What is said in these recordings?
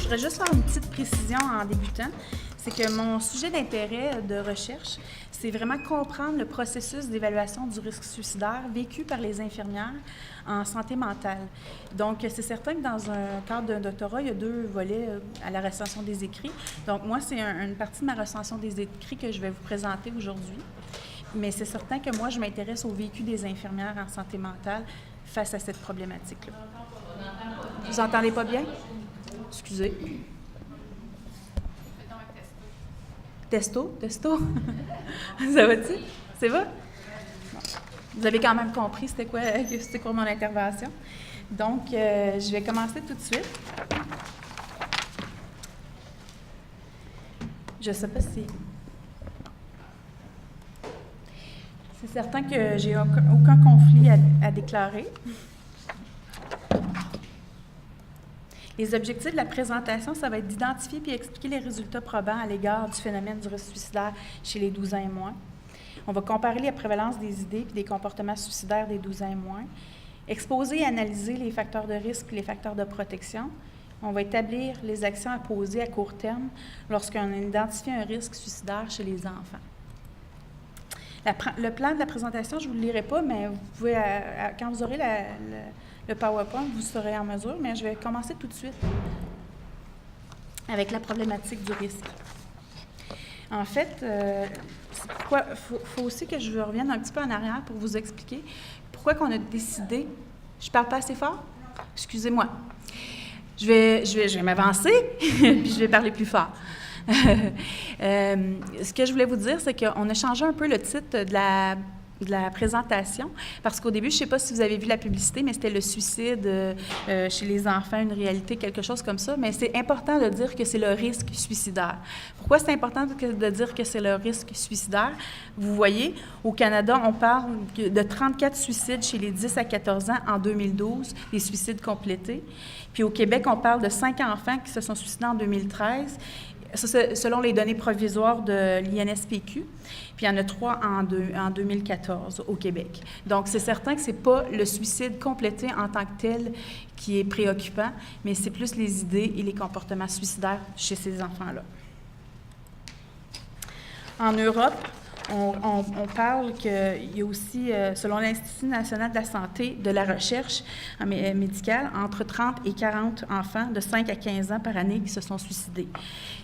voudrais juste faire une petite précision en débutant. C'est que mon sujet d'intérêt de recherche, c'est vraiment comprendre le processus d'évaluation du risque suicidaire vécu par les infirmières en santé mentale. Donc, c'est certain que dans un cadre d'un doctorat, il y a 2 volets à la recension des écrits. Donc, moi, c'est une partie de ma recension des écrits que je vais vous présenter aujourd'hui. Mais c'est certain que moi, je m'intéresse au vécu des infirmières en santé mentale face à cette problématique-là. Vous entendez pas bien? Excusez. Testo? Ça va-tu? C'est va? Bon. Vous avez quand même compris c'était quoi mon intervention. Donc, je vais commencer tout de suite. Je ne sais pas si... C'est certain que j'ai aucun conflit à déclarer. Les objectifs de la présentation, ça va être d'identifier puis expliquer les résultats probants à l'égard du phénomène du risque suicidaire chez les 12 ans et moins. On va comparer la prévalence des idées puis des comportements suicidaires des 12 ans et moins, exposer et analyser les facteurs de risque et les facteurs de protection. On va établir les actions à poser à court terme lorsqu'on identifie un risque suicidaire chez les enfants. Le plan de la présentation, je ne vous le lirai pas, mais vous pouvez, quand vous aurez le PowerPoint, vous serez en mesure, mais je vais commencer tout de suite avec la problématique du risque. En fait, faut aussi que je revienne un petit peu en arrière pour vous expliquer pourquoi qu'on a décidé... Je parle pas assez fort? Excusez-moi. Je vais m'avancer, puis je vais parler plus fort. Ce que je voulais vous dire, c'est qu'on a changé un peu le titre de la présentation, parce qu'au début, je ne sais pas si vous avez vu la publicité, mais c'était le suicide chez les enfants, une réalité, quelque chose comme ça, mais c'est important de dire que c'est le risque suicidaire. Pourquoi c'est important de dire que c'est le risque suicidaire? Vous voyez, au Canada, on parle de 34 suicides chez les 10 à 14 ans en 2012, des suicides complétés. Puis au Québec, on parle de 5 enfants qui se sont suicidés en 2013, ça, c'est selon les données provisoires de l'INSPQ, puis il y en a 3 en 2014 au Québec. Donc, c'est certain que ce n'est pas le suicide complété en tant que tel qui est préoccupant, mais c'est plus les idées et les comportements suicidaires chez ces enfants-là. En Europe, on parle qu'il y a aussi, selon l'Institut national de la santé, de la recherche médicale, entre 30 et 40 enfants de 5 à 15 ans par année qui se sont suicidés.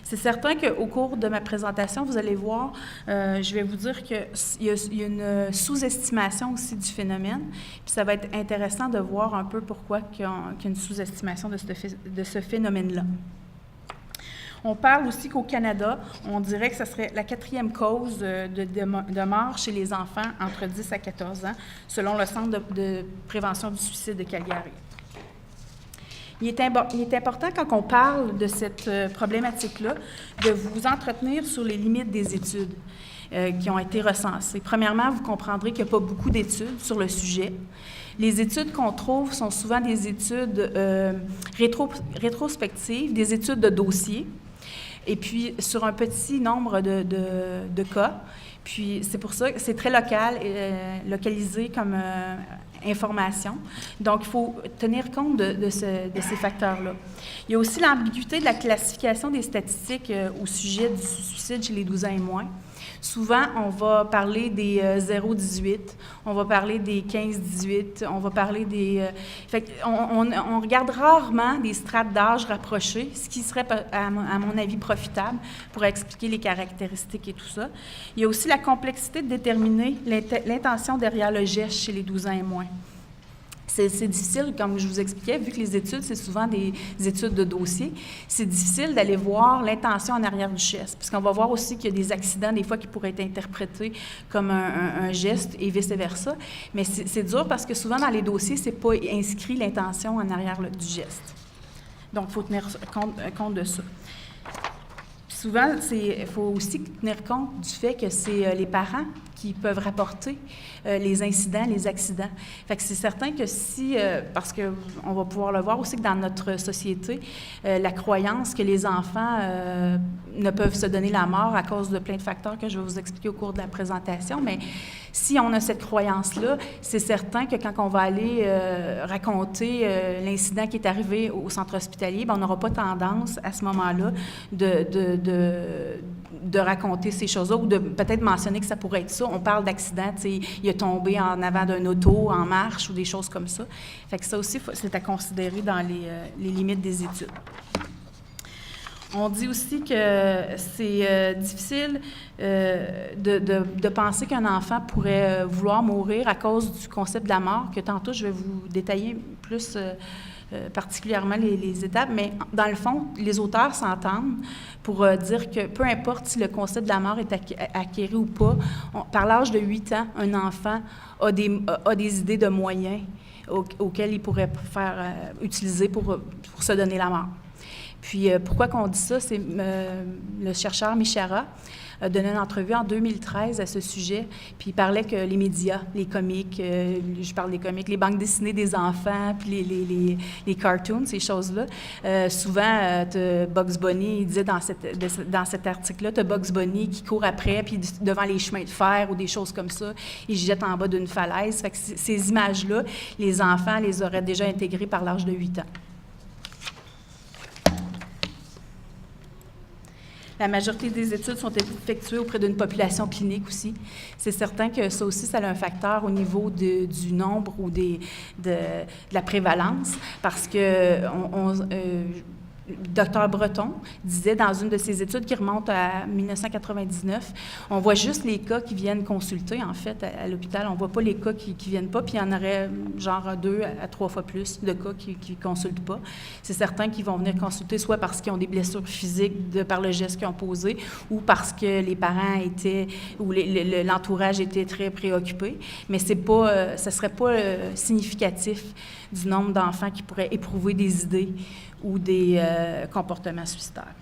C'est certain qu'au cours de ma présentation, vous allez voir, je vais vous dire qu'il y a une sous-estimation aussi du phénomène, puis ça va être intéressant de voir un peu pourquoi il y a une sous-estimation de ce phénomène-là. On parle aussi qu'au Canada, on dirait que ce serait la 4e cause de mort chez les enfants entre 10 à 14 ans, selon le Centre de prévention du suicide de Calgary. Il est important, quand on parle de cette problématique-là, de vous entretenir sur les limites des études qui ont été recensées. Premièrement, vous comprendrez qu'il n'y a pas beaucoup d'études sur le sujet. Les études qu'on trouve sont souvent des études rétrospectives, des études de dossier, et puis sur un petit nombre de cas. Puis c'est pour ça que c'est très localisé comme information. Donc, il faut tenir compte de ces facteurs-là. Il y a aussi l'ambiguïté de la classification des statistiques au sujet du suicide chez les 12 ans et moins. Souvent, on va parler des 0-18, on va parler des 15-18, on va parler des... on regarde rarement des strates d'âge rapprochées, ce qui serait, à mon avis, profitable pour expliquer les caractéristiques et tout ça. Il y a aussi la complexité de déterminer l'intention derrière le geste chez les 12 ans et moins. C'est difficile, comme je vous expliquais, vu que les études, c'est souvent des études de dossier, c'est difficile d'aller voir l'intention en arrière du geste, puisqu'on va voir aussi qu'il y a des accidents, des fois, qui pourraient être interprétés comme un geste et vice-versa. Mais c'est dur parce que souvent, dans les dossiers, c'est pas inscrit l'intention en arrière du geste. Donc, il faut tenir compte de ça. Puis souvent, il faut aussi tenir compte du fait que c'est les parents qui peuvent rapporter les incidents, les accidents. Fait que c'est certain que si, parce qu'on va pouvoir le voir aussi que dans notre société, la croyance que les enfants ne peuvent se donner la mort à cause de plein de facteurs que je vais vous expliquer au cours de la présentation, mais si on a cette croyance-là, c'est certain que quand on va aller raconter l'incident qui est arrivé au centre hospitalier, bien, on n'aura pas tendance à ce moment-là de raconter ces choses-là ou de peut-être mentionner que ça pourrait être ça. On parle d'accident, tu sais, il est tombé en avant d'un auto, en marche ou des choses comme ça. Fait que ça aussi, c'est à considérer dans les limites des études. On dit aussi que c'est difficile de penser qu'un enfant pourrait vouloir mourir à cause du concept de la mort, que tantôt je vais vous détailler plus particulièrement les étapes, mais dans le fond, les auteurs s'entendent pour dire que peu importe si le concept de la mort est acquéri ou pas, par l'âge de 8 ans, un enfant a des idées de moyens auxquels il pourrait utiliser pour se donner la mort. Puis, pourquoi qu'on dit ça? C'est le chercheur Mishara a donné une entrevue en 2013 à ce sujet, puis il parlait que les médias, les comiques, je parle des comiques, les bandes dessinées des enfants, puis les cartoons, ces choses-là, souvent, Bugs Bunny, il disait dans cet article-là, tu as Bugs Bunny qui court après, puis devant les chemins de fer ou des choses comme ça, il se jette en bas d'une falaise. Fait que ces images-là, les enfants les auraient déjà intégrées par l'âge de 8 ans. La majorité des études sont effectuées auprès d'une population clinique aussi. C'est certain que ça aussi, ça a un facteur au niveau du nombre ou de la prévalence, parce que Dr. Breton disait dans une de ses études qui remonte à 1999, on voit juste les cas qui viennent consulter, en fait, à l'hôpital. On ne voit pas les cas qui ne viennent pas, puis il y en aurait genre 2 à 3 fois plus de cas qui ne consultent pas. C'est certain qu'ils vont venir consulter soit parce qu'ils ont des blessures physiques par le geste qu'ils ont posé ou parce que les parents étaient, ou l'entourage était très préoccupé, mais ce ne serait pas significatif du nombre d'enfants qui pourraient éprouver des idées ou des comportements suicidaires.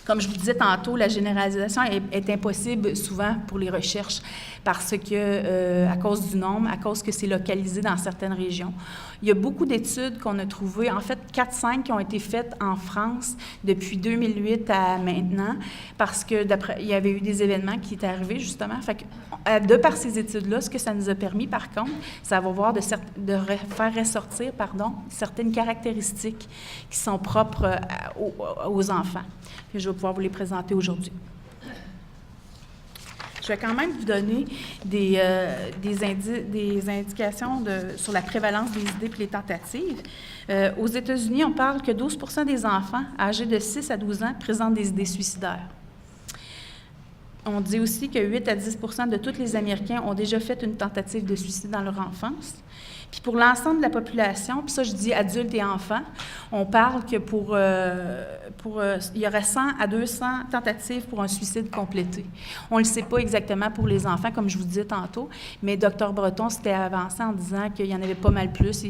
Comme je vous disais tantôt, la généralisation est impossible souvent pour les recherches parce que, à cause du nombre, à cause que c'est localisé dans certaines régions. Il y a beaucoup d'études qu'on a trouvées, en fait 4-5 qui ont été faites en France depuis 2008 à maintenant, parce que il y avait eu des événements qui étaient arrivés justement. Fait que, de par ces études-là, ce que ça nous a permis, par contre, c'est à voir de faire ressortir, certaines caractéristiques qui sont propres aux enfants. Et je vais pouvoir vous les présenter aujourd'hui. Je vais quand même vous donner des indications sur la prévalence des idées et les tentatives. Aux États-Unis, on parle que 12 % des enfants âgés de 6 à 12 ans présentent des idées suicidaires. On dit aussi que 8 à 10 % de tous les Américains ont déjà fait une tentative de suicide dans leur enfance. Puis pour l'ensemble de la population, puis ça je dis adultes et enfants, on parle que il y aurait 100 à 200 tentatives pour un suicide complété. On ne le sait pas exactement pour les enfants, comme je vous disais tantôt, mais Dr. Breton s'était avancé en disant qu'il y en avait pas mal plus.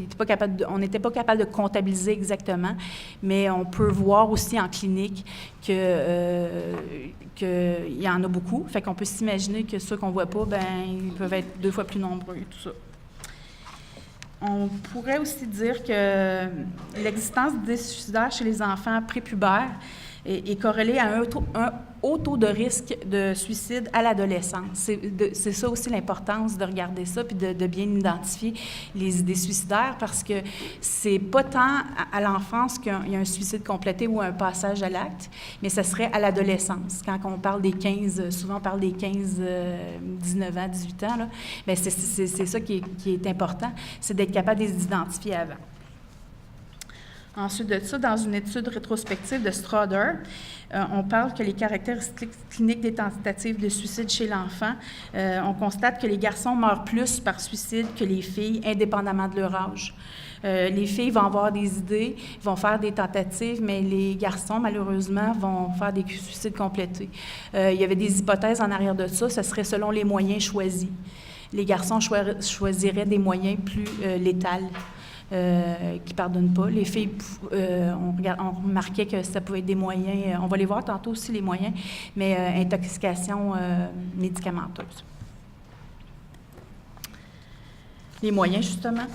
On n'était pas capable de comptabiliser exactement, mais on peut voir aussi en clinique qu'il y en a beaucoup. Fait qu'on peut s'imaginer que ceux qu'on ne voit pas, ils peuvent être 2 fois plus nombreux et tout ça. On pourrait aussi dire que l'existence d'idées suicidaires chez les enfants prépubères est corrélée à un haut taux de risque de suicide à l'adolescence. C'est ça aussi l'importance de regarder ça puis de bien identifier les idées suicidaires parce que c'est pas tant à l'enfance qu'il y a un suicide complété ou un passage à l'acte, mais ça serait à l'adolescence. Quand on parle des 15, souvent on parle des 15, 19 ans, 18 ans, là, bien c'est ça qui est important, c'est d'être capable de les identifier avant. Ensuite de ça, dans une étude rétrospective de Stroder, on parle que les caractéristiques cliniques des tentatives de suicide chez l'enfant, on constate que les garçons meurent plus par suicide que les filles, indépendamment de leur âge. Les filles vont avoir des idées, vont faire des tentatives, mais les garçons, malheureusement, vont faire des suicides complétés. Il y avait des hypothèses en arrière de ça, ce serait selon les moyens choisis. Les garçons choisiraient des moyens plus létals. Qui ne pardonnent pas. Les filles, on remarquait que ça pouvait être des moyens, on va les voir tantôt aussi, les moyens, mais intoxication médicamenteuse. Les moyens, justement.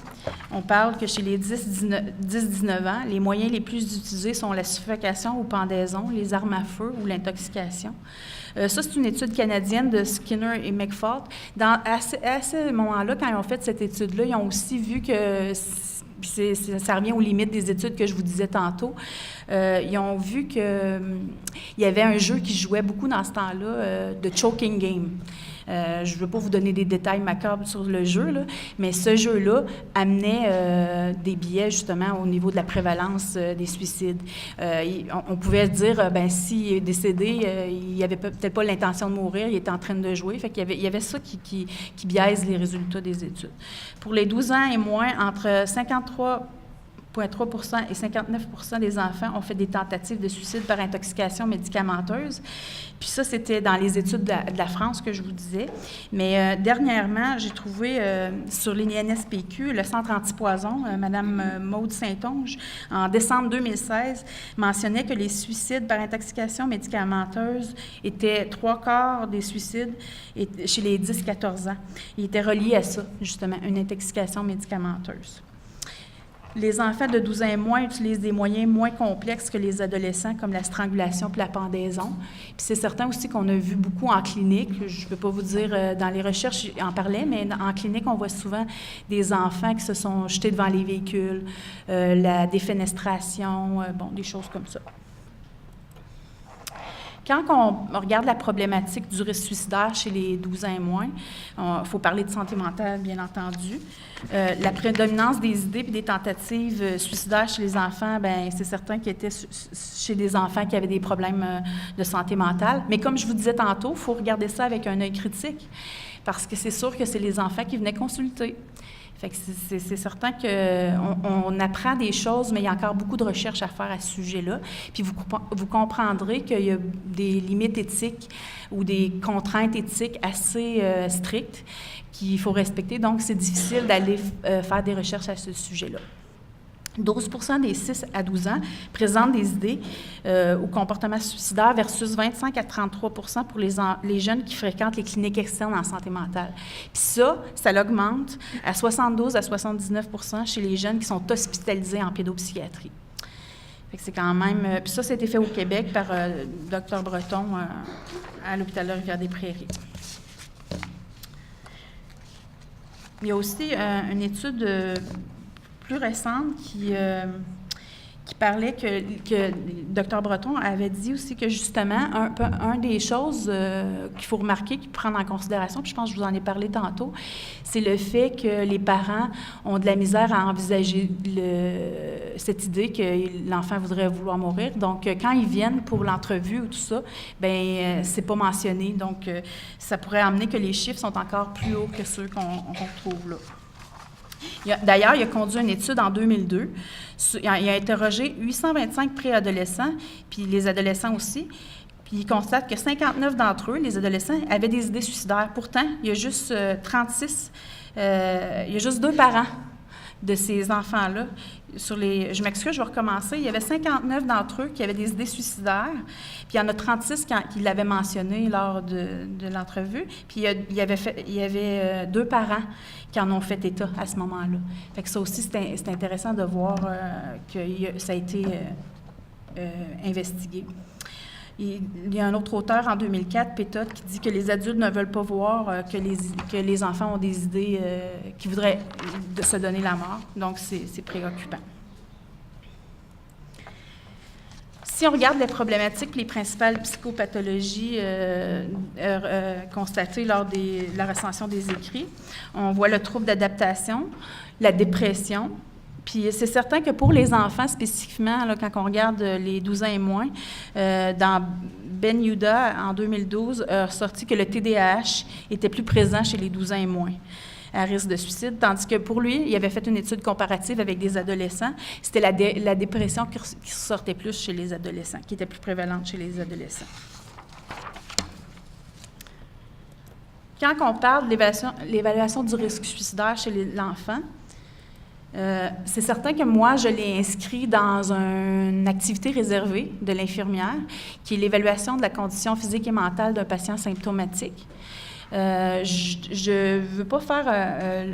On parle que chez les 10-19 ans, les moyens les plus utilisés sont la suffocation ou pendaison, les armes à feu ou l'intoxication. Ça, c'est une étude canadienne de Skinner et McFault. À ce moment-là, quand ils ont fait cette étude-là, ils ont aussi vu que, ça revient aux limites des études que je vous disais tantôt, ils ont vu qu'il y avait un jeu qui jouait beaucoup dans ce temps-là, de choking game. Je ne veux pas vous donner des détails macabres sur le jeu, là, mais ce jeu-là amenait des biais, justement, au niveau de la prévalence des suicides. On pouvait dire, s'il est décédé, il n'avait peut-être pas l'intention de mourir, il était en train de jouer. Fait qu'il y avait ça qui biaise les résultats des études. Pour les 12 ans et moins, entre 53,3% et 59% des enfants ont fait des tentatives de suicide par intoxication médicamenteuse. Puis ça, c'était dans les études de la France que je vous disais. Mais dernièrement, j'ai trouvé sur l'INSPQ, le Centre antipoison, Mme Maude Saint-Onge, en décembre 2016, mentionnait que les suicides par intoxication médicamenteuse étaient 3/4 des suicides chez les 10-14 ans. Ils étaient reliés à ça, justement, une intoxication médicamenteuse. Les enfants de 12 ans et moins utilisent des moyens moins complexes que les adolescents, comme la strangulation et la pendaison. Puis c'est certain aussi qu'on a vu beaucoup en clinique. Je ne peux pas vous dire, dans les recherches, j'en parlais, mais en clinique, on voit souvent des enfants qui se sont jetés devant les véhicules, la défenestration, des choses comme ça. Quand on regarde la problématique du risque suicidaire chez les 12 ans et moins, il faut parler de santé mentale, bien entendu. La prédominance des idées et des tentatives suicidaires chez les enfants, c'est certain qu'il était chez des enfants qui avaient des problèmes de santé mentale. Mais comme je vous disais tantôt, il faut regarder ça avec un œil critique, parce que c'est sûr que c'est les enfants qui venaient consulter. Fait que c'est certain qu'on apprend des choses, mais il y a encore beaucoup de recherches à faire à ce sujet-là. Puis vous comprendrez qu'il y a des limites éthiques ou des contraintes éthiques assez strictes qu'il faut respecter. Donc, c'est difficile d'aller faire des recherches à ce sujet-là. 12% des 6 à 12 ans présentent des idées au comportement suicidaire versus 25 à 33% pour les jeunes qui fréquentent les cliniques externes en santé mentale. Puis ça l'augmente à 72 à 79% chez les jeunes qui sont hospitalisés en pédopsychiatrie. Fait que c'est quand même... puis ça a été fait au Québec par Dr Breton à l'hôpital de Rivière-des-Prairies. Il y a aussi une étude... plus récente qui parlait que Dr Breton avait dit aussi que justement, un des choses qu'il faut remarquer, qu'il faut prendre en considération, puis je pense que je vous en ai parlé tantôt, c'est le fait que les parents ont de la misère à envisager cette idée que l'enfant voudrait vouloir mourir. Donc, quand ils viennent pour l'entrevue ou tout ça, c'est pas mentionné. Donc, ça pourrait amener que les chiffres sont encore plus hauts que ceux qu'on trouve là. D'ailleurs, il a conduit une étude en 2002. Il a interrogé 825 préadolescents, puis les adolescents aussi. Puis il constate que 59 d'entre eux, les adolescents, avaient des idées suicidaires. Pourtant, il y a juste 36, il y a juste 2 parents de ces enfants-là. Je m'excuse, je vais recommencer. Il y avait 59 d'entre eux qui avaient des idées suicidaires, puis il y en a 36 qui l'avaient mentionné lors de l'entrevue, puis il y avait 2 parents qui en ont fait état à ce moment-là. Fait que ça aussi, c'est intéressant de voir que ça a été investigué. Il y a un autre auteur en 2004, Pétotte, qui dit que les adultes ne veulent pas voir que les enfants ont des idées qui voudraient se donner la mort. Donc, c'est préoccupant. Si on regarde les problématiques, les principales psychopathologies constatées lors de la recension des écrits, on voit le trouble d'adaptation, la dépression. Puis c'est certain que pour les enfants spécifiquement, là, quand on regarde les 12 ans et moins, dans Ben Yuda, en 2012, a ressorti que le TDAH était plus présent chez les 12 ans et moins à risque de suicide, tandis que pour lui, il avait fait une étude comparative avec des adolescents. C'était la dépression qui ressortait plus chez les adolescents, qui était plus prévalente chez les adolescents. Quand on parle de l'évaluation du risque suicidaire chez l'enfant, c'est certain que moi, je l'ai inscrit dans une activité réservée de l'infirmière, qui est l'évaluation de la condition physique et mentale d'un patient symptomatique. Je ne veux pas faire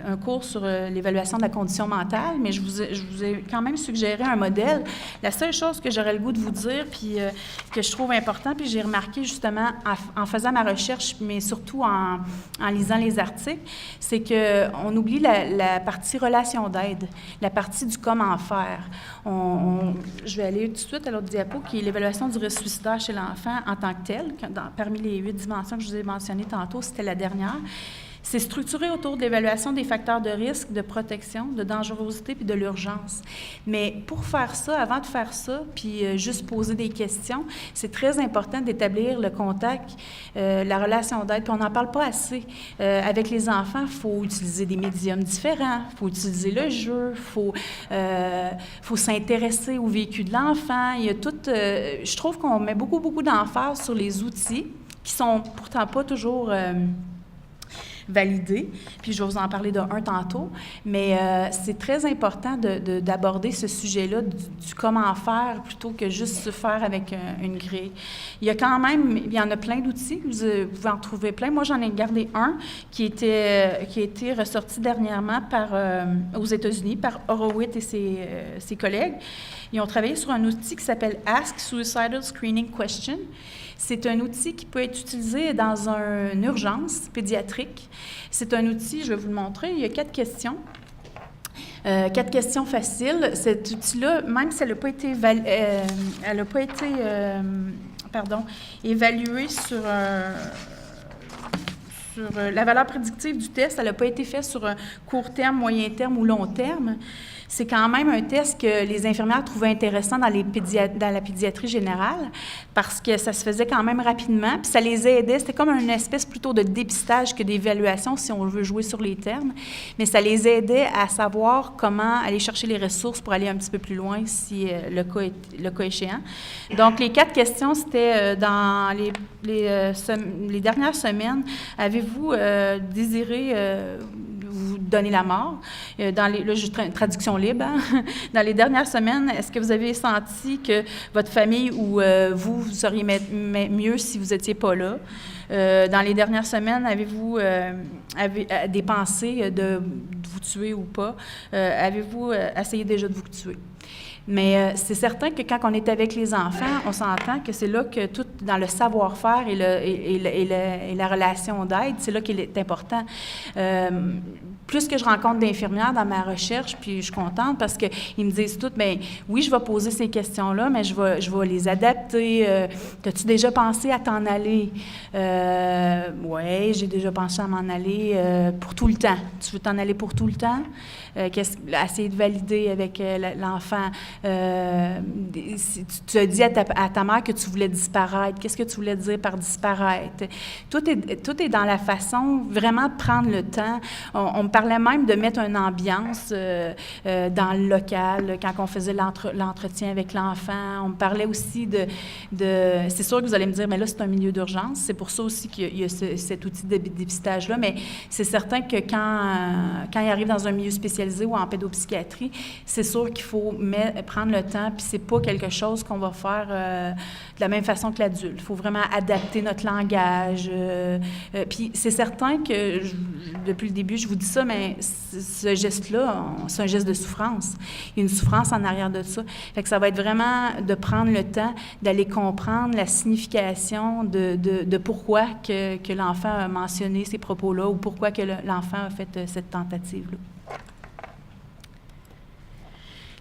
un cours sur l'évaluation de la condition mentale, mais je vous ai quand même suggéré un modèle. La seule chose que j'aurais le goût de vous dire, puis que je trouve important, puis j'ai remarqué justement en faisant ma recherche, mais surtout en lisant les articles, c'est qu'on oublie la partie relation d'aide, la partie du comment faire. Je vais aller tout de suite à l'autre diapo, qui est l'évaluation du risque suicidaire chez l'enfant en tant que tel. Parmi les 8 dimensions que je vous ai mentionnées tantôt, c'était la dernière. C'est structuré autour de l'évaluation des facteurs de risque, de protection, de dangerosité puis de l'urgence. Mais pour faire ça, avant de faire ça, puis juste poser des questions, c'est très important d'établir le contact, la relation d'aide. Puis on n'en parle pas assez. Avec les enfants, il faut utiliser des médiums différents, il faut utiliser le jeu, il faut s'intéresser au vécu de l'enfant. Il y a tout. Je trouve qu'on met beaucoup d'emphase sur les outils qui sont pourtant pas toujours validés. Puis je vais vous en parler d'un tantôt, mais c'est très important d'aborder ce sujet-là du comment faire plutôt que juste se faire avec une grille. Il y en a plein d'outils, vous pouvez en trouver plein. Moi, j'en ai gardé un qui a été ressorti dernièrement aux États-Unis par Horowitz et ses collègues. Ils ont travaillé sur un outil qui s'appelle Ask Suicidal Screening Question. C'est un outil qui peut être utilisé dans une urgence pédiatrique. C'est un outil, je vais vous le montrer, il y a 4 questions. 4 questions faciles. Cet outil-là, même si elle n'a pas été, évaluée sur la valeur prédictive du test, elle n'a pas été faite sur un court terme, moyen terme ou long terme. C'est quand même un test que les infirmières trouvaient intéressant dans la pédiatrie générale parce que ça se faisait quand même rapidement, puis ça les aidait. C'était comme une espèce plutôt de dépistage que d'évaluation, si on veut jouer sur les termes, mais ça les aidait à savoir comment aller chercher les ressources pour aller un petit peu plus loin si le cas échéant. Donc, les 4 questions, c'était dans les dernières semaines, avez-vous désiré vous donner la mort? Là, je traduction libre. Hein? Dans les dernières semaines, est-ce que vous avez senti que votre famille ou vous seriez mieux si vous n'étiez pas là? Dans les dernières semaines, avez-vous des pensées de vous tuer ou pas? Avez-vous essayé déjà de vous tuer? Mais c'est certain que quand on est avec les enfants, on s'entend que c'est là que tout, dans le savoir-faire et la relation d'aide, c'est là qu'il est important. Plus que je rencontre d'infirmières dans ma recherche, puis je suis contente parce qu'ils me disent toutes, bien, oui, je vais poser ces questions-là, mais je vais les adapter. As-tu déjà pensé à t'en aller? Oui, j'ai déjà pensé à m'en aller pour tout le temps. Tu veux t'en aller pour tout le temps? Essayer de valider avec l'enfant. Tu as dit à ta mère que tu voulais disparaître. Qu'est-ce que tu voulais dire par disparaître? Tout est dans la façon vraiment de prendre le temps. On me parlait même de mettre une ambiance dans le local quand on faisait l'entretien avec l'enfant. On me parlait aussi de c'est sûr que vous allez me dire, mais là, c'est un milieu d'urgence. C'est pour ça aussi qu'il y a cet outil de dépistage-là. Mais c'est certain que quand il arrive dans un milieu spécialisé ou en pédopsychiatrie, c'est sûr qu'il faut prendre le temps, puis c'est pas quelque chose qu'on va faire de la même façon que l'adulte. Il faut vraiment adapter notre langage. Puis c'est certain que, depuis le début, je vous dis ça, mais ce geste-là, c'est un geste de souffrance. Il y a une souffrance en arrière de ça. Fait que ça va être vraiment de prendre le temps d'aller comprendre la signification de pourquoi que l'enfant a mentionné ces propos-là ou pourquoi que l'enfant a fait cette tentative-là.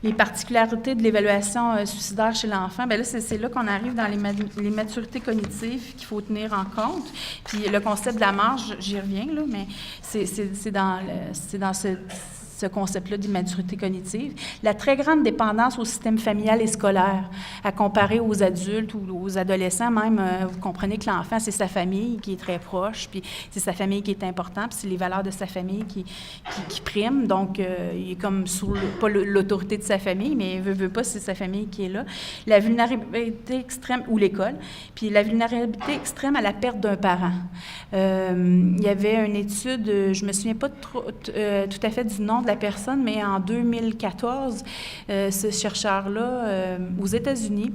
Les particularités de l'évaluation suicidaire chez l'enfant, bien là, c'est là qu'on arrive dans les maturités cognitives qu'il faut tenir en compte. Puis le concept de la marge, j'y reviens, là, mais c'est dans ce concept-là d'immaturité cognitive. La très grande dépendance au système familial et scolaire, à comparer aux adultes ou aux adolescents même, vous comprenez que l'enfant, c'est sa famille qui est très proche, puis c'est sa famille qui est importante, puis c'est les valeurs de sa famille qui priment. Donc, il est comme pas l'autorité de sa famille, mais il veut pas, c'est sa famille qui est là. La vulnérabilité extrême, ou l'école, puis la vulnérabilité extrême à la perte d'un parent. Il y avait une étude, je me souviens pas tout à fait du nom de la personne, mais en 2014, ce chercheur-là, aux États-Unis,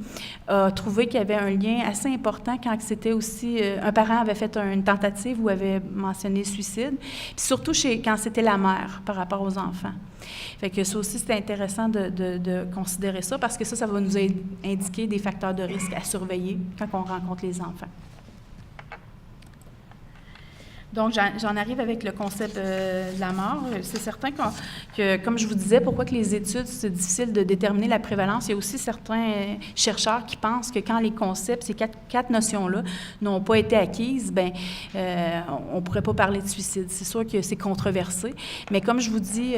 a trouvé qu'il y avait un lien assez important quand c'était aussi... un parent avait fait une tentative ou avait mentionné le suicide, puis surtout quand c'était la mère par rapport aux enfants. Fait que ça aussi, c'est intéressant de considérer ça, parce que ça va nous indiquer des facteurs de risque à surveiller quand on rencontre les enfants. Donc, j'en arrive avec le concept de la mort. C'est certain que, comme je vous disais, pourquoi que les études, c'est difficile de déterminer la prévalence. Il y a aussi certains chercheurs qui pensent que quand les concepts, ces quatre notions-là, n'ont pas été acquises, on ne pourrait pas parler de suicide. C'est sûr que c'est controversé. Mais comme je vous dis,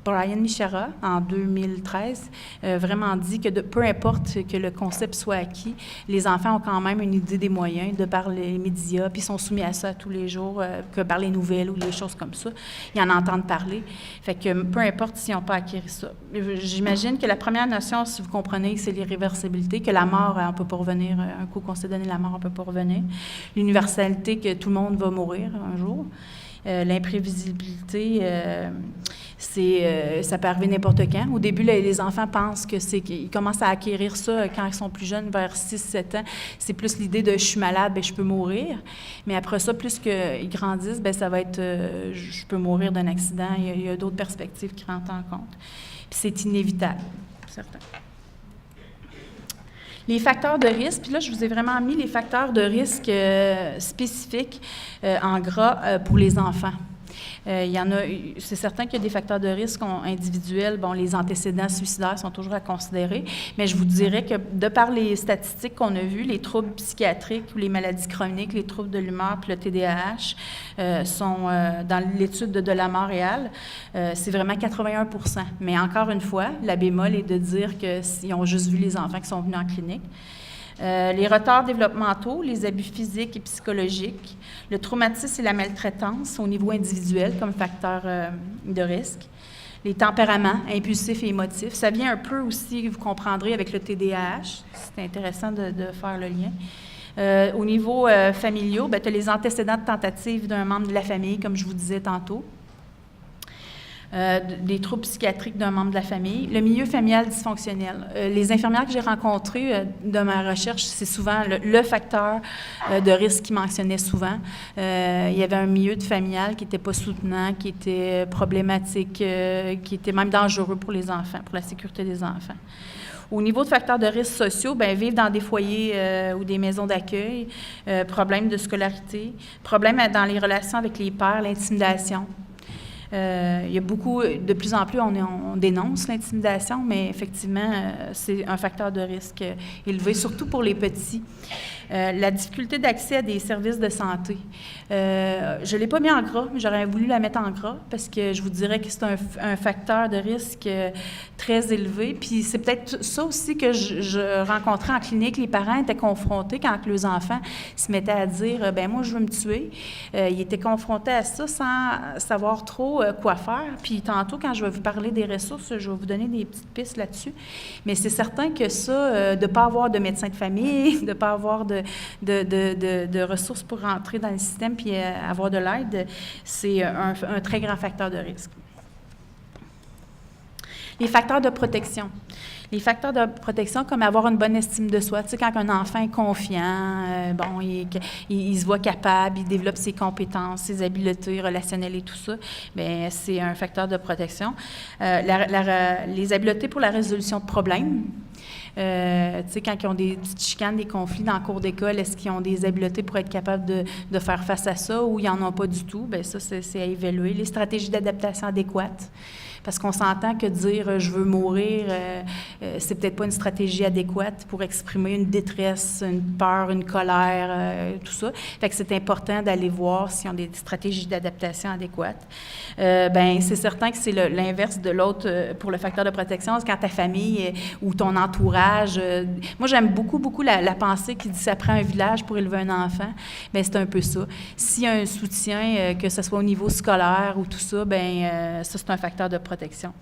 Brian Michara, en 2013, vraiment dit que peu importe que le concept soit acquis, les enfants ont quand même une idée des moyens de par les médias, puis sont soumis à ça tous les jours, que par les nouvelles ou des choses comme ça. Ils en entendent parler. Fait que peu importe s'ils n'ont pas acquis ça. J'imagine que la première notion, si vous comprenez, c'est l'irréversibilité, que la mort, on ne peut pas revenir. Un coup qu'on s'est donné la mort, on ne peut pas revenir. L'universalité, que tout le monde va mourir un jour. L'imprévisibilité, ça peut arriver n'importe quand. Au début, les enfants pensent qu'ils commencent à acquérir ça quand ils sont plus jeunes, vers 6-7 ans. C'est plus l'idée de « je suis malade, je peux mourir ». Mais après ça, plus qu'ils grandissent, ça va être « je peux mourir d'un accident ». Il y a d'autres perspectives qui rentrent en compte. Puis c'est inévitable, certain. Les facteurs de risque, puis là, je vous ai vraiment mis les facteurs de risque spécifiques en gras pour les enfants. Il y en a, c'est certain qu'il y a des facteurs de risque individuels. Bon, les antécédents suicidaires sont toujours à considérer, mais je vous dirais que de par les statistiques qu'on a vues, les troubles psychiatriques ou les maladies chroniques, les troubles de l'humeur puis le TDAH sont dans l'étude de Delamare et al. C'est vraiment 81 %. Mais encore une fois, la bémol est de dire qu'ils ont juste vu les enfants qui sont venus en clinique. Les retards développementaux, les abus physiques et psychologiques, le traumatisme et la maltraitance au niveau individuel comme facteur de risque, les tempéraments impulsifs et émotifs. Ça vient un peu aussi, vous comprendrez, avec le TDAH. C'est intéressant de faire le lien. Au niveau familial, tu as les antécédents de tentative d'un membre de la famille, comme je vous disais tantôt. Des troubles psychiatriques d'un membre de la famille, le milieu familial dysfonctionnel. Les infirmières que j'ai rencontrées de ma recherche, c'est souvent le facteur de risque qu'ils mentionnaient souvent. Il y avait un milieu familial qui n'était pas soutenant, qui était problématique, qui était même dangereux pour les enfants, pour la sécurité des enfants. Au niveau de facteurs de risque sociaux, vivre dans des foyers ou des maisons d'accueil, problèmes de scolarité, problèmes dans les relations avec les pairs, l'intimidation. Il y a beaucoup, de plus en plus, on dénonce l'intimidation, mais effectivement, c'est un facteur de risque élevé, surtout pour les petits. La difficulté d'accès à des services de santé. Je ne l'ai pas mis en gras, mais j'aurais voulu la mettre en gras parce que je vous dirais que c'est un facteur de risque très élevé. Puis c'est peut-être ça aussi que je rencontrais en clinique. Les parents étaient confrontés quand leurs enfants se mettaient à dire « moi, je veux me tuer ». Ils étaient confrontés à ça sans savoir trop quoi faire. Puis tantôt, quand je vais vous parler des ressources, je vais vous donner des petites pistes là-dessus. Mais c'est certain que ça, de ne pas avoir de médecin de famille, de ne pas avoir de ressources pour rentrer dans le système puis avoir de l'aide, c'est un très grand facteur de risque. Les facteurs de protection. Les facteurs de protection, comme avoir une bonne estime de soi. Tu sais, quand un enfant est confiant, il se voit capable, il développe ses compétences, ses habiletés relationnelles et tout ça, c'est un facteur de protection. Les habiletés pour la résolution de problèmes. Tu sais, quand ils ont des petites chicanes, des conflits dans le cours d'école, est-ce qu'ils ont des habiletés pour être capables de faire face à ça ou ils n'en ont pas du tout? Ça, c'est à évaluer. Les stratégies d'adaptation adéquates. Parce qu'on s'entend que dire « je veux mourir », c'est peut-être pas une stratégie adéquate pour exprimer une détresse, une peur, une colère, tout ça. Fait que c'est important d'aller voir s'ils ont des stratégies d'adaptation adéquates. C'est certain que c'est l'inverse de l'autre pour le facteur de protection. C'est quand ta famille ou ton entourage... moi, j'aime beaucoup, beaucoup la pensée qui dit « ça prend un village pour élever un enfant ». C'est un peu ça. S'il y a un soutien, que ce soit au niveau scolaire ou tout ça, ça, c'est un facteur de protection. protection.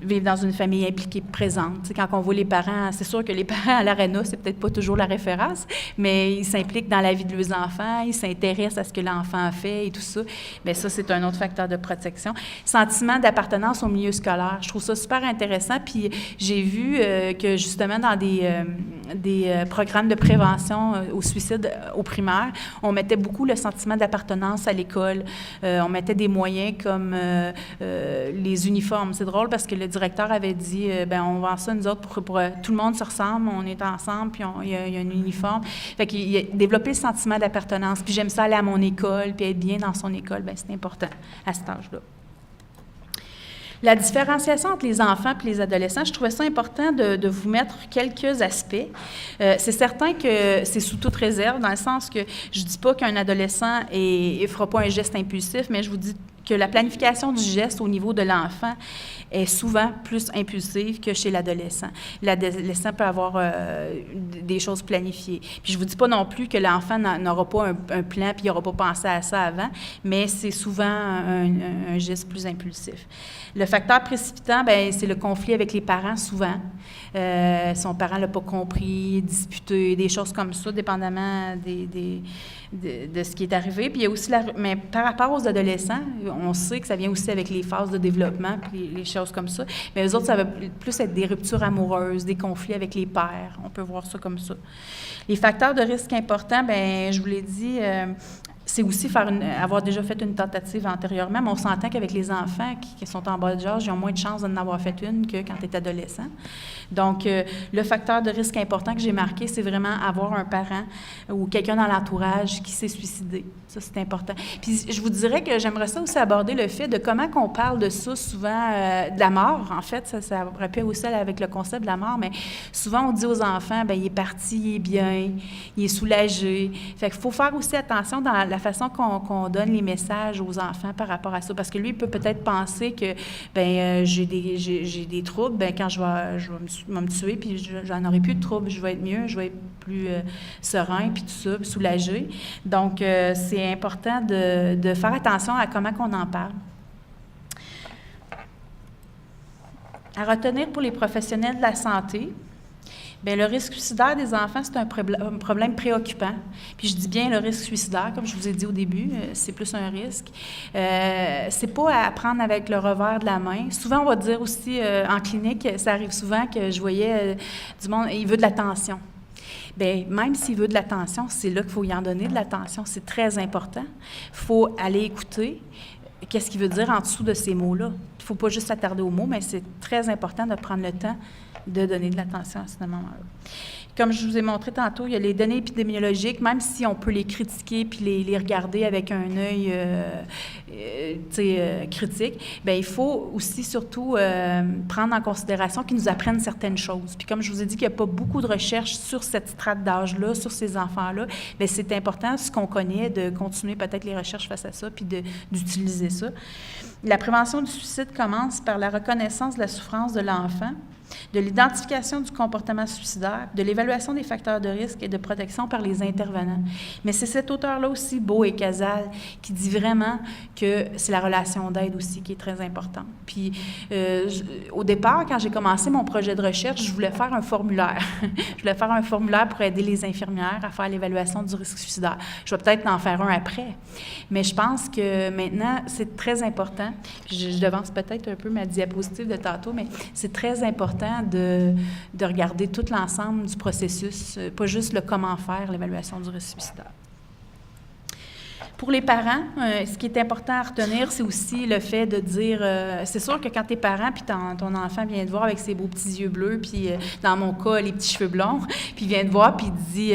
Vivre dans une famille impliquée, présente. Tu sais, quand on voit les parents, c'est sûr que les parents à l'aréna, c'est peut-être pas toujours la référence, mais ils s'impliquent dans la vie de leurs enfants, ils s'intéressent à ce que l'enfant fait et tout ça. Bien, ça, c'est un autre facteur de protection. Sentiment d'appartenance au milieu scolaire. Je trouve ça super intéressant. Puis j'ai vu que justement dans des programmes de prévention au suicide au primaire, on mettait beaucoup le sentiment d'appartenance à l'école. On mettait des moyens comme les uniformes. C'est drôle parce que le directeur avait dit ben on vend ça nous autres pour tout le monde se ressemble, on est ensemble, puis il y a un uniforme. Fait qu'il a développé le sentiment d'appartenance. Puis j'aime ça aller à mon école, puis être bien dans son école, bien c'est important à cet âge-là. La différenciation entre les enfants et les adolescents, je trouvais ça important de vous mettre quelques aspects. C'est certain que c'est sous toute réserve, dans le sens que je ne dis pas qu'un adolescent ne fera pas un geste impulsif, mais je vous dis que la planification du geste au niveau de l'enfant est souvent plus impulsive que chez l'adolescent. L'adolescent peut avoir des choses planifiées. Puis je ne vous dis pas non plus que l'enfant n'aura pas un plan puis il n'aura pas pensé à ça avant, mais c'est souvent un geste plus impulsif. Le facteur précipitant, bien, c'est le conflit avec les parents, souvent. Son parent ne l'a pas compris, disputé, des choses comme ça, dépendamment de ce qui est arrivé. Puis il y a aussi mais par rapport aux adolescents, on sait que ça vient aussi avec les phases de développement puis les choses comme ça. Mais eux autres, ça va plus être des ruptures amoureuses, des conflits avec les pères. On peut voir ça comme ça. Les facteurs de risque importants, bien, je vous l'ai dit, c'est aussi avoir déjà fait une tentative antérieurement, mais on s'entend qu'avec les enfants qui sont en bas de âge, ils ont moins de chances d'en avoir fait une que quand tu es adolescent. Donc, le facteur de risque important que j'ai marqué, c'est vraiment avoir un parent ou quelqu'un dans l'entourage qui s'est suicidé. Ça, c'est important. Puis, je vous dirais que j'aimerais ça aussi aborder le fait de comment qu'on parle de ça souvent, de la mort, en fait. Ça aurait pu aussi aller avec le concept de la mort, mais souvent, on dit aux enfants, bien, il est parti, il est bien, il est soulagé. Fait qu'il faut faire aussi attention dans la façon qu'on donne les messages aux enfants par rapport à ça. Parce que lui, il peut peut-être penser que, bien, j'ai des troubles, bien, quand je vais me tuer, puis j'en aurai plus de troubles, je vais être mieux, je vais être plus serein, puis tout ça, soulagé. Donc, c'est important de faire attention à comment on en parle. À retenir pour les professionnels de la santé, bien, le risque suicidaire des enfants, c'est un problème préoccupant. Puis je dis bien le risque suicidaire, comme je vous ai dit au début, c'est plus un risque. C'est pas à prendre avec le revers de la main. Souvent, on va dire aussi, en clinique, ça arrive souvent que je voyais du monde, il veut de l'attention. Bien, même s'il veut de l'attention, c'est là qu'il faut y en donner de l'attention. C'est très important. Il faut aller écouter. Qu'est-ce qu'il veut dire en dessous de ces mots-là? Il ne faut pas juste s'attarder aux mots, mais c'est très important de prendre le temps de donner de l'attention à ce moment-là. Comme je vous ai montré tantôt, il y a les données épidémiologiques, même si on peut les critiquer puis les regarder avec un œil critique, bien, il faut aussi surtout prendre en considération qu'ils nous apprennent certaines choses. Puis comme je vous ai dit qu'il n'y a pas beaucoup de recherches sur cette strate d'âge-là, sur ces enfants-là, bien, c'est important, ce qu'on connaît, de continuer peut-être les recherches face à ça puis d'utiliser ça. La prévention du suicide commence par la reconnaissance de la souffrance de l'enfant, de l'identification du comportement suicidaire, de l'évaluation des facteurs de risque et de protection par les intervenants. Mais c'est cet auteur-là aussi, Beau et Casal, qui dit vraiment que c'est la relation d'aide aussi qui est très importante. Puis, au départ, quand j'ai commencé mon projet de recherche, je voulais faire un formulaire. Je voulais faire un formulaire pour aider les infirmières à faire l'évaluation du risque suicidaire. Je vais peut-être en faire un après. Mais je pense que maintenant, c'est très important. Je devance peut-être un peu ma diapositive de tantôt, mais c'est très important de regarder tout l'ensemble du processus, pas juste le comment faire l'évaluation du risque suicidaire. Pour les parents, ce qui est important à retenir, c'est aussi le fait de dire, c'est sûr que quand tu es parent, puis ton enfant vient te voir avec ses beaux petits yeux bleus, puis dans mon cas, les petits cheveux blonds, puis il vient te voir, puis il te dit,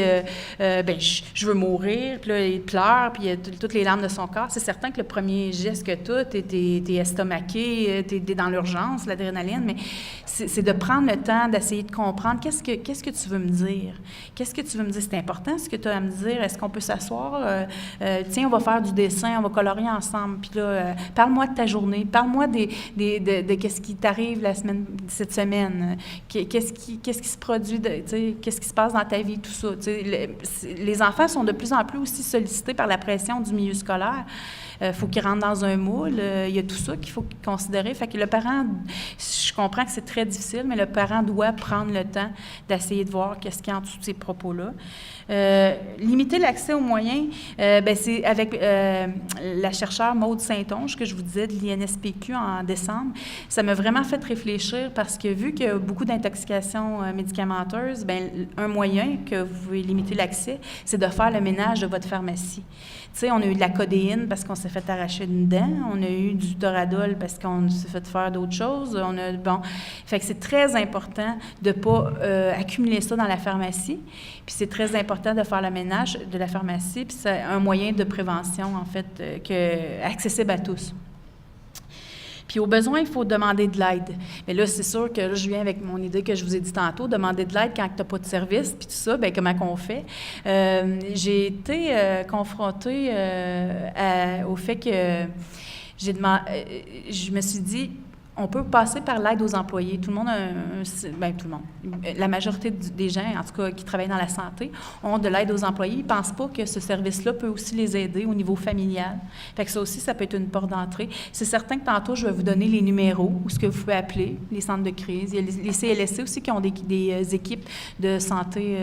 ben je veux mourir, puis là, il pleure, puis il a toutes les larmes de son corps. C'est certain que le premier geste que tu as, t'es estomaqué, t'es dans l'urgence, l'adrénaline, mais c'est de prendre le temps d'essayer de comprendre qu'est-ce que tu veux me dire. Qu'est-ce que tu veux me dire? C'est important ce que tu as à me dire. Est-ce qu'on peut s'asseoir? Tiens, on va faire du dessin, on va colorier ensemble. Puis là, parle-moi de ta journée, parle-moi de qu'est-ce qui t'arrive cette semaine, qu'est-ce qui se produit, qu'est-ce qui se passe dans ta vie, tout ça. Les enfants sont de plus en plus aussi sollicités par la pression du milieu scolaire. faut qu'il rentre dans un moule. Il y a tout ça qu'il faut considérer. Fait que le parent, je comprends que c'est très difficile, mais le parent doit prendre le temps d'essayer de voir qu'est-ce qu'il y a en dessous de ces propos-là. Limiter l'accès aux moyens, c'est avec la chercheure Maude Saint-Onge que je vous disais de l'INSPQ en décembre. Ça m'a vraiment fait réfléchir parce que vu qu'il y a beaucoup d'intoxications médicamenteuses, un moyen que vous pouvez limiter l'accès, c'est de faire le ménage de votre pharmacie. Tu sais, on a eu de la codéine parce qu'on s'est fait arracher une dent, on a eu du Toradol parce qu'on s'est fait faire d'autres choses, fait que c'est très important de ne pas accumuler ça dans la pharmacie, puis c'est très important de faire le ménage de la pharmacie, puis c'est un moyen de prévention, en fait, accessible à tous. Puis au besoin, il faut demander de l'aide. Mais là, c'est sûr que là, je viens avec mon idée que je vous ai dit tantôt, demander de l'aide quand tu n'as pas de service, puis tout ça, comment qu'on fait? J'ai été confrontée au fait que je me suis dit, on peut passer par l'aide aux employés. Tout le monde tout le monde. La majorité des gens, en tout cas, qui travaillent dans la santé, ont de l'aide aux employés. Ils ne pensent pas que ce service-là peut aussi les aider au niveau familial. Fait que ça aussi, ça peut être une porte d'entrée. C'est certain que tantôt, je vais vous donner les numéros ou ce que vous pouvez appeler, les centres de crise. Il y a les CLSC aussi qui ont des équipes de santé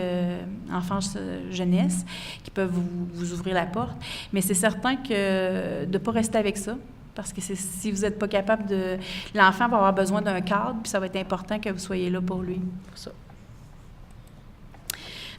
enfance-jeunesse qui peuvent vous ouvrir la porte. Mais c'est certain que de ne pas rester avec ça. Parce que si vous n'êtes pas capable de... L'enfant va avoir besoin d'un cadre, puis ça va être important que vous soyez là pour lui, pour ça.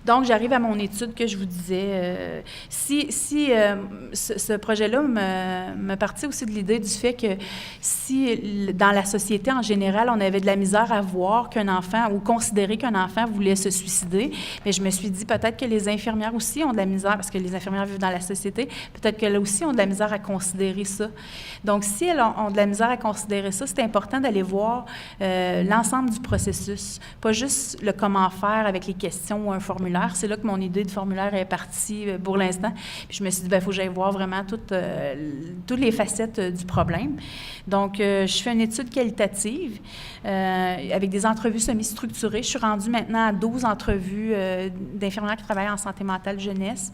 Donc, j'arrive à mon étude que je vous disais. Ce projet-là me partit aussi de l'idée du fait que si, dans la société en général, on avait de la misère à voir qu'un enfant, ou considérer qu'un enfant voulait se suicider, mais je me suis dit peut-être que les infirmières aussi ont de la misère, parce que les infirmières vivent dans la société, peut-être qu'elles aussi ont de la misère à considérer ça. Donc, si elles ont de la misère à considérer ça, c'est important d'aller voir l'ensemble du processus, pas juste le comment faire avec les questions ou un formulaire. C'est là que mon idée de formulaire est partie pour l'instant. Puis je me suis dit, il faut que j'aille voir vraiment toutes les facettes du problème. Donc, je fais une étude qualitative avec des entrevues semi-structurées. Je suis rendue maintenant à 12 entrevues d'infirmières qui travaillent en santé mentale jeunesse.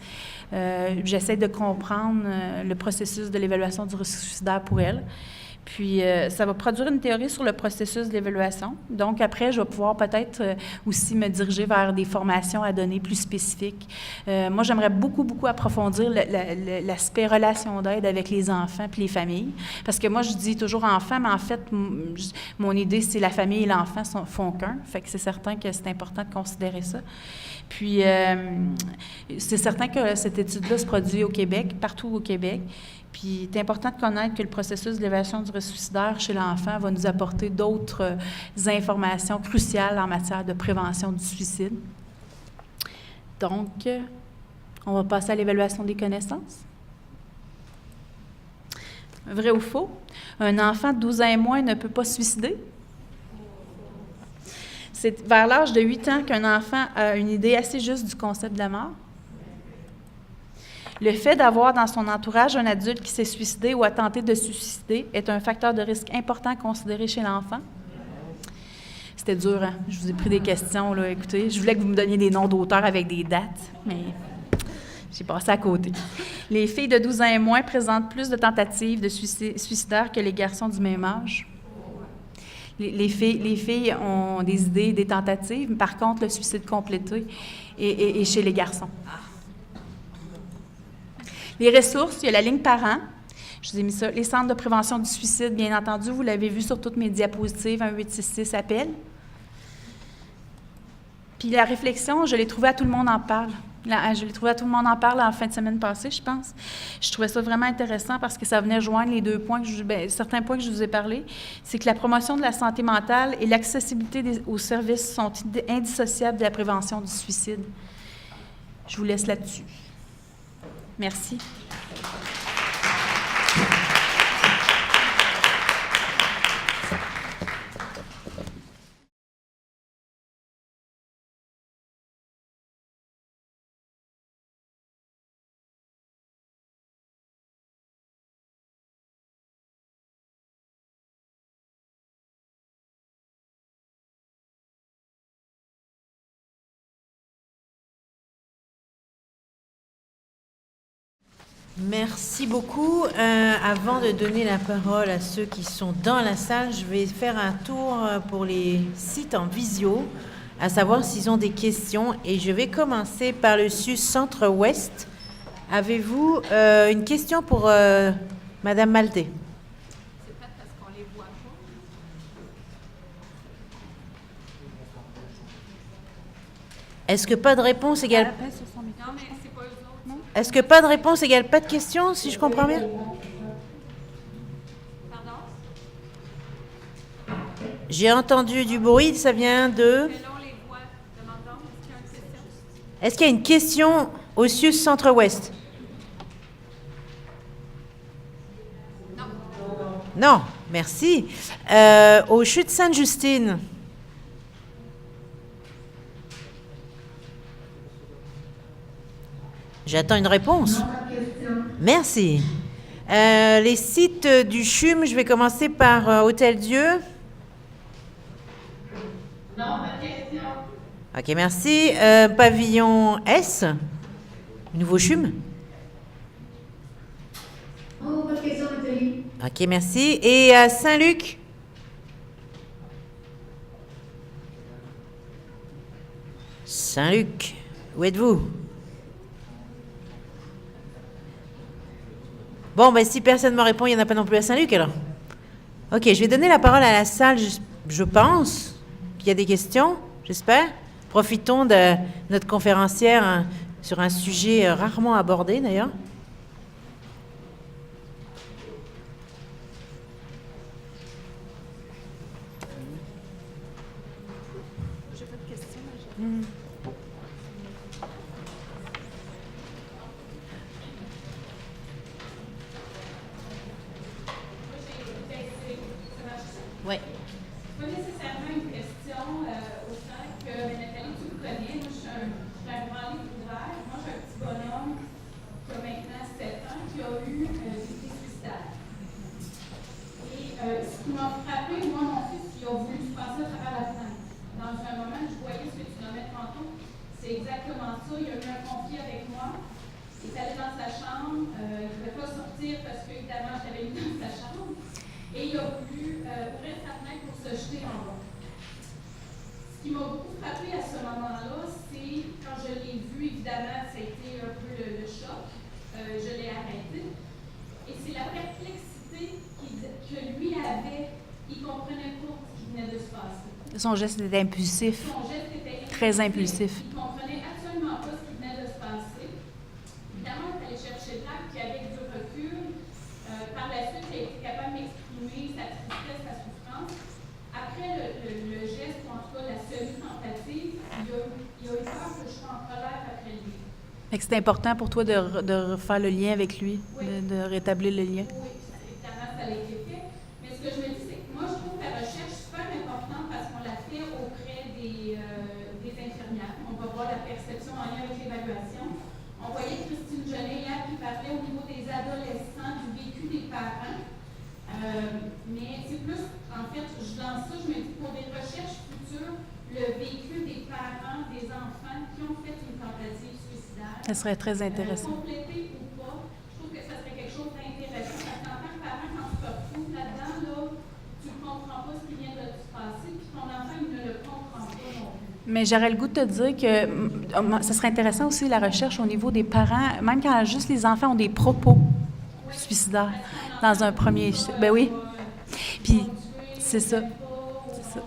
J'essaie de comprendre le processus de l'évaluation du risque suicidaire pour elles. Puis, ça va produire une théorie sur le processus d'évaluation. Donc, après, je vais pouvoir peut-être aussi me diriger vers des formations à donner plus spécifiques. Moi, j'aimerais beaucoup, beaucoup approfondir l'aspect relation d'aide avec les enfants puis les familles. Parce que moi, je dis toujours enfants, mais en fait, mon idée, c'est la famille et l'enfant font qu'un. Fait que c'est certain que c'est important de considérer ça. Puis, c'est certain que cette étude-là se produit au Québec, partout au Québec. Puis, c'est important de connaître que le processus d'évaluation du risque suicidaire chez l'enfant va nous apporter d'autres informations cruciales en matière de prévention du suicide. Donc, on va passer à l'évaluation des connaissances. Vrai ou faux? Un enfant de 12 ans et moins ne peut pas se suicider? C'est vers l'âge de 8 ans qu'un enfant a une idée assez juste du concept de la mort. Le fait d'avoir dans son entourage un adulte qui s'est suicidé ou a tenté de se suicider est un facteur de risque important à considérer chez l'enfant. C'était dur, hein? Je vous ai pris des questions, là. Écoutez, je voulais que vous me donniez des noms d'auteurs avec des dates, mais j'ai passé à côté. Les filles de 12 ans et moins présentent plus de tentatives de suicidaires que les garçons du même âge. Les filles ont des idées, des tentatives, mais par contre, le suicide complété est chez les garçons. Les ressources, il y a la ligne parents. Je vous ai mis ça. Les centres de prévention du suicide, bien entendu, vous l'avez vu sur toutes mes diapositives, 1866 appel. Puis la réflexion, je l'ai trouvée à Tout le monde en parle. Je l'ai trouvée à Tout le monde en parle en fin de semaine passée, je pense. Je trouvais ça vraiment intéressant parce que ça venait joindre les deux points, certains points que je vous ai parlé. C'est que la promotion de la santé mentale et l'accessibilité aux services sont indissociables de la prévention du suicide. Je vous laisse là-dessus. Merci. Merci beaucoup. Avant de donner la parole à ceux qui sont dans la salle, je vais faire un tour pour les sites en visio, à savoir s'ils ont des questions. Et je vais commencer par le SUS Centre-Ouest. Avez-vous une question pour Madame Maltais? C'est pas parce qu'on les voit pas. Est-ce que pas de réponse égale... Non, mais c'est pas eux autres. Non? Est-ce que pas de réponse égale pas de question, si je comprends bien? Pardon? J'ai entendu du bruit, ça vient de... Mais là, on les voit. Demandons, est-ce qu'il y a une question? Est-ce qu'il y a une question au SUS Centre-Ouest? Non. Non, merci. Au Chute Sainte-Justine? J'attends une réponse. Merci. Les sites du CHUM, je vais commencer par Hôtel Dieu. Non, pas de question. Ok, merci. Pavillon S, nouveau CHUM. Oh, pas de question, Nathalie. Ok, merci. Et à Saint-Luc? Saint-Luc, où êtes-vous? Bon, ben si personne ne me répond, il n'y en a pas non plus à Saint-Luc alors. Ok, je vais donner la parole à la salle, je pense qu'il y a des questions, j'espère. Profitons de notre conférencière sur un sujet rarement abordé d'ailleurs. J'ai pas de question. Oui. Pas nécessairement une question autant que Nathalie, tu me connais. Moi, je suis un grand livre ouvert. Moi, j'ai un petit bonhomme qui a maintenant 7 ans qui a eu des idées suicidaires. Et ce qui m'a frappé, moi, mon fils, il a voulu se passer à travers la fenêtre. Dans un moment, je voyais ce que tu nommais tantôt. C'est exactement ça. Il a eu un conflit avec moi. Il est allé dans sa chambre. Il ne pouvait pas sortir parce que, évidemment, j'avais mis dans sa chambre. Et il a voulu ouvrir sa fenêtre pour se jeter en bas. Ce qui m'a beaucoup frappé à ce moment-là, c'est quand je l'ai vu, évidemment, ça a été un peu le choc. Je l'ai arrêté. Et c'est la perplexité que lui avait. Il ne comprenait pas ce qui venait de se passer. Son geste était impulsif. Son geste était Très impulsif. Il ne comprenait absolument pas ce qui venait de se passer. Évidemment, il est allé chercher de l'aide, puis avec du recul, par la suite, il a été capable d'exprimer sa tristesse, sa souffrance. Après le geste, ou en tout cas la semi-tentative, il a eu peur que je sois en colère après lui. Fait que c'est important pour toi de refaire le lien avec lui, Oui. de rétablir le lien. Oui, évidemment, ça a été fait. Mais ce que je me dis, c'est que moi, je trouve la recherche super importante parce qu'on la fait auprès des infirmières. On va voir la perception en lien avec l'évaluation. On voyait Christine Genet hier qui parlait au niveau des adolescents, du vécu des parents. Mais c'est plus, en fait, je lance ça, je me dis pour des recherches futures, le vécu des parents, des enfants qui ont fait une tentative suicidaire. Ça serait très intéressant. Complété ou pas, je trouve que ça serait quelque chose d'intéressant parce qu'en tant que parent, quand tu te retrouves là-dedans, là, tu ne comprends pas ce qui vient de se passer, puis ton enfant, il ne le comprend pas non plus. Mais j'aurais le goût de te dire que ça serait intéressant aussi la recherche au niveau des parents, même quand juste les enfants ont des propos suicidaires dans un premier... Ben oui. Puis, c'est ça. C'est ça.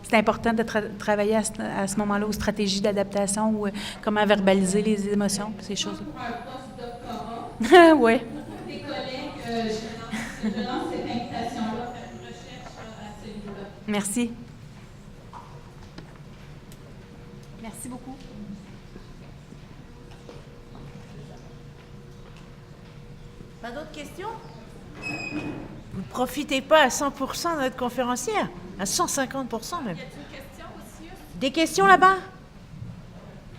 C'est important de travailler à ce moment-là aux stratégies d'adaptation ou comment verbaliser les émotions, ces choses-là. Pour un post-doctorat, Oui. pour tes collègues, je lance cette invitation-là, faire une recherche à ce niveau-là. Merci. Merci beaucoup. Pas d'autres questions? Vous ne profitez pas à 100% de notre conférencière? À 150% même. Y a-t-il une question aussi? Des questions là-bas?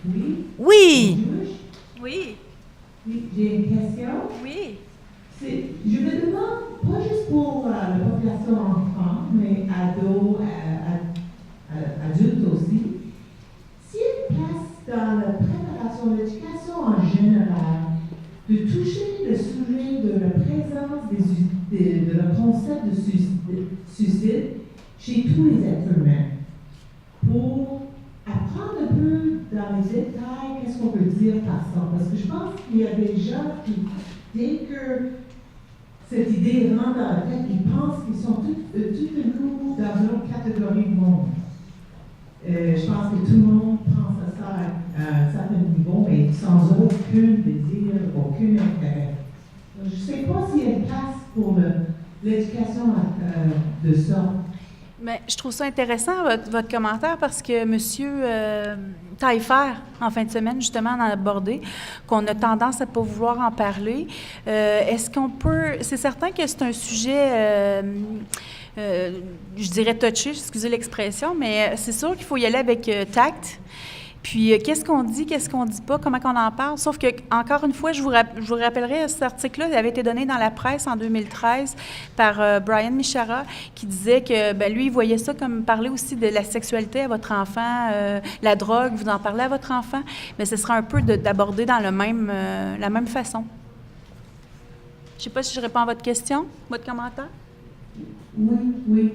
Oui. Oui. Oui. Oui, j'ai une question. Oui. Je me demande, pas juste pour la population enfant, mais ados, adultes aussi, s'il y a une place dans la préparation de l'éducation en général de toucher de le concept de suicide chez tous les êtres humains pour apprendre un peu dans les détails qu'est-ce qu'on veut dire par ça. Parce que je pense qu'il y a des gens qui, dès que cette idée rentre dans la tête, ils pensent qu'ils sont tout un coup dans une autre catégorie de monde. Je pense que tout le monde pense à ça à un certain niveau, mais sans aucun désir, aucun intérêt. Donc, je ne sais pas s'il y a une place pour l'éducation de ça. Mais je trouve ça intéressant, votre commentaire, parce que M. Taillefer, en fin de semaine, justement, en a abordé, qu'on a tendance à ne pas vouloir en parler. Est-ce qu'on peut... C'est certain que c'est un sujet, je dirais touché, excusez l'expression, mais c'est sûr qu'il faut y aller avec tact. Puis, qu'est-ce qu'on dit pas, comment qu'on en parle? Sauf que, encore une fois, je vous rappellerai, cet article-là il avait été donné dans la presse en 2013 par Brian Michara, qui disait que, lui, il voyait ça comme parler aussi de la sexualité à votre enfant, la drogue, vous en parlez à votre enfant, mais ce sera un peu d'aborder dans la même façon. Je ne sais pas si je réponds à votre question, votre commentaire. Oui.